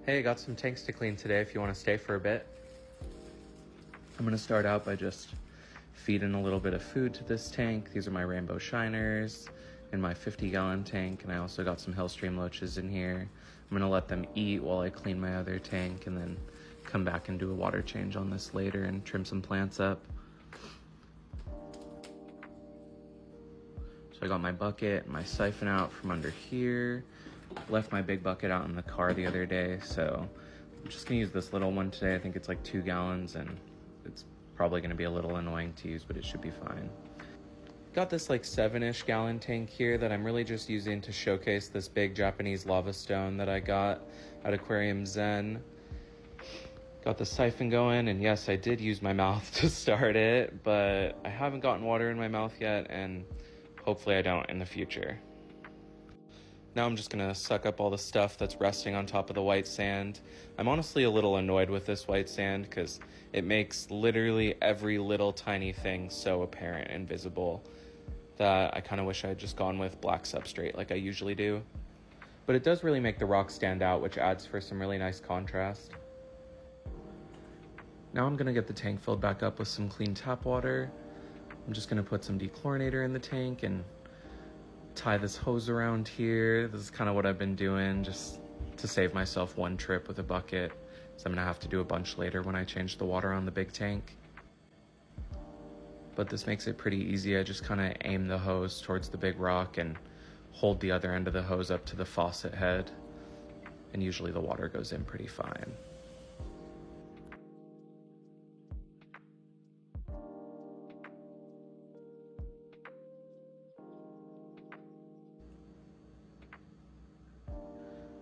Hey, got some tanks to clean today if you want to stay for a bit. I'm going to start out by just feeding a little bit of food to this tank. These are my rainbow shiners in my 50-gallon tank, and I also got some Hellstream loaches in here. I'm going to let them eat while I clean my other tank and then come back and do a water change on this later and trim some plants up. So I got my bucket and my siphon out from under here. Left my big bucket out in the car the other day, so I'm just gonna use this little one today. I think it's like 2 gallons and it's probably gonna be a little annoying to use, but it should be fine. Got this like 7-ish gallon tank here that I'm really just using to showcase this big Japanese lava stone that I got at Aquarium Zen. Got the siphon going, and yes, I did use my mouth to start it, but I haven't gotten water in my mouth yet, and hopefully I don't in the future. Now I'm just gonna suck up all the stuff that's resting on top of the white sand. I'm honestly a little annoyed with this white sand because it makes literally every little tiny thing so apparent and visible that I kind of wish I had just gone with black substrate like I usually do. But it does really make the rock stand out, which adds for some really nice contrast. Now I'm gonna get the tank filled back up with some clean tap water. I'm just gonna put some dechlorinator in the tank and tie this hose around here. This is kind of what I've been doing just to save myself one trip with a bucket. So I'm gonna have to do a bunch later when I change the water on the big tank. But this makes it pretty easy. I just kind of aim the hose towards the big rock and hold the other end of the hose up to the faucet head. And usually the water goes in pretty fine.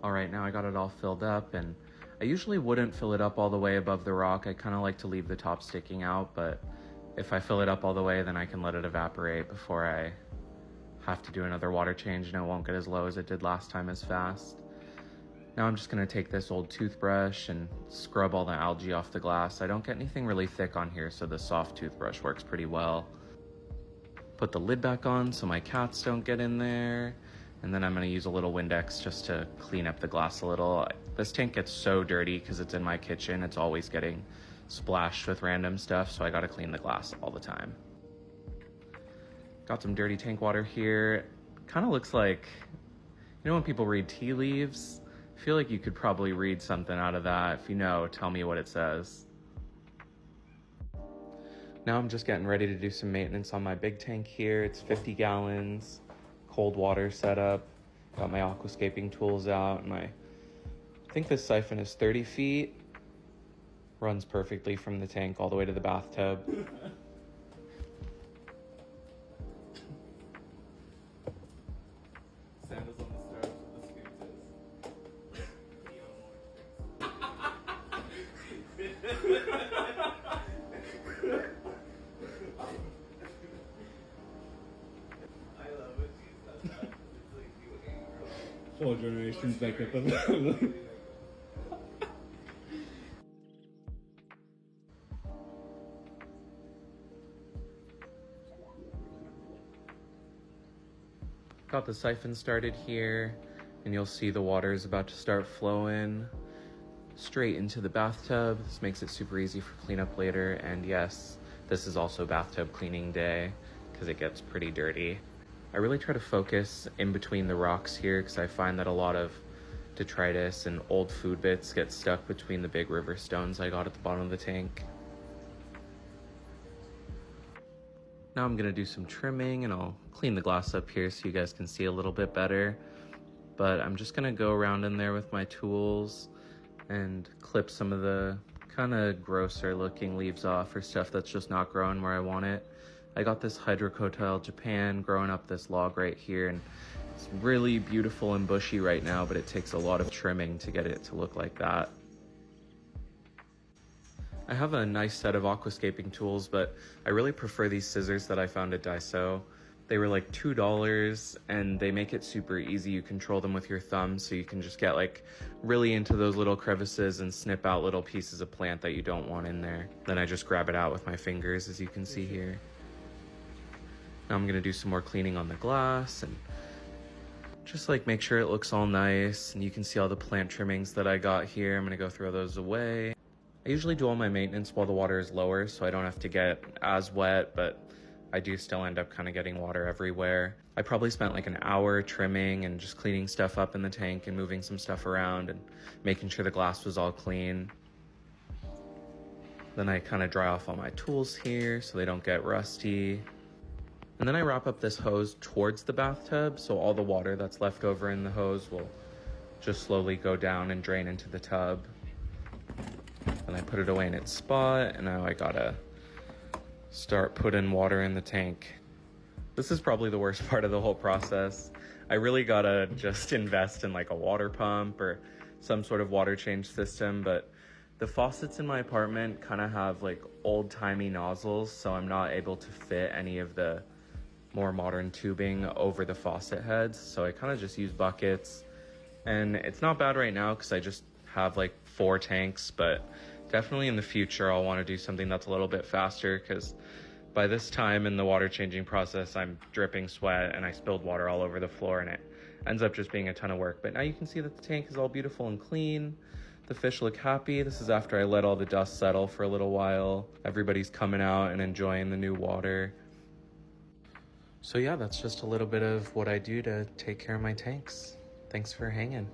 All right, now I got it all filled up, and I usually wouldn't fill it up all the way above the rock. I kind of like to leave the top sticking out, but if I fill it up all the way, then I can let it evaporate before I have to do another water change, and it won't get as low as it did last time as fast. Now I'm just gonna take this old toothbrush and scrub all the algae off the glass. I don't get anything really thick on here, so the soft toothbrush works pretty well. Put the lid back on so my cats don't get in there. And then I'm gonna use a little Windex just to clean up the glass a little. This tank gets so dirty because it's in my kitchen. It's always getting splashed with random stuff, so I gotta clean the glass all the time. Got some dirty tank water here. Kind of looks like, you know when people read tea leaves? I feel like you could probably read something out of that. If you know, tell me what it says. Now I'm just getting ready to do some maintenance on my big tank here. It's 50 gallons. Cold water setup. Got my aquascaping tools out. And I think this siphon is 30 feet. Runs perfectly from the tank all the way to the bathtub. Sandals on the stars with the scooters. I love it. It's like you 4 generations back up. Got the siphon started here, and you'll see the water is about to start flowing straight into the bathtub. This makes it super easy for cleanup later, and yes, this is also bathtub cleaning day because it gets pretty dirty. I really try to focus in between the rocks here because I find that a lot of detritus and old food bits get stuck between the big river stones I got at the bottom of the tank. Now I'm gonna do some trimming and I'll clean the glass up here so you guys can see a little bit better. But I'm just gonna go around in there with my tools and clip some of the kind of grosser looking leaves off or stuff that's just not growing where I want it. I got this Hydrocotyle Japan growing up this log right here, and it's really beautiful and bushy right now, but it takes a lot of trimming to get it to look like that. I have a nice set of aquascaping tools, but I really prefer these scissors that I found at Daiso. They were like $2 and they make it super easy. You control them with your thumb, so you can just get like really into those little crevices and snip out little pieces of plant that you don't want in there. Then I just grab it out with my fingers, as you can see here. Now I'm gonna do some more cleaning on the glass and Just like make sure it looks all nice, and you can see all the plant trimmings that I got here. I'm gonna go throw those away. I usually do all my maintenance while the water is lower, so I don't have to get as wet, but I do still end up kind of getting water everywhere. I probably spent like an hour trimming and just cleaning stuff up in the tank and moving some stuff around and making sure the glass was all clean. Then I kind of dry off all my tools here so they don't get rusty. And then I wrap up this hose towards the bathtub, so all the water that's left over in the hose will just slowly go down and drain into the tub. And I put it away in its spot, and now I gotta start putting water in the tank. This is probably the worst part of the whole process. I really gotta just invest in like a water pump or some sort of water change system, but the faucets in my apartment kind of have like old-timey nozzles, so I'm not able to fit any of the more modern tubing over the faucet heads, so I kind of just use buckets. And it's not bad right now because I just have like 4 tanks, but definitely in the future I'll want to do something that's a little bit faster, because by this time in the water changing process I'm dripping sweat and I spilled water all over the floor, and it ends up just being a ton of work. But now you can see that the tank is all beautiful and clean. The fish look happy. This is after I let all the dust settle for a little while. Everybody's coming out and enjoying the new water. So yeah, that's just a little bit of what I do to take care of my tanks. Thanks for hanging.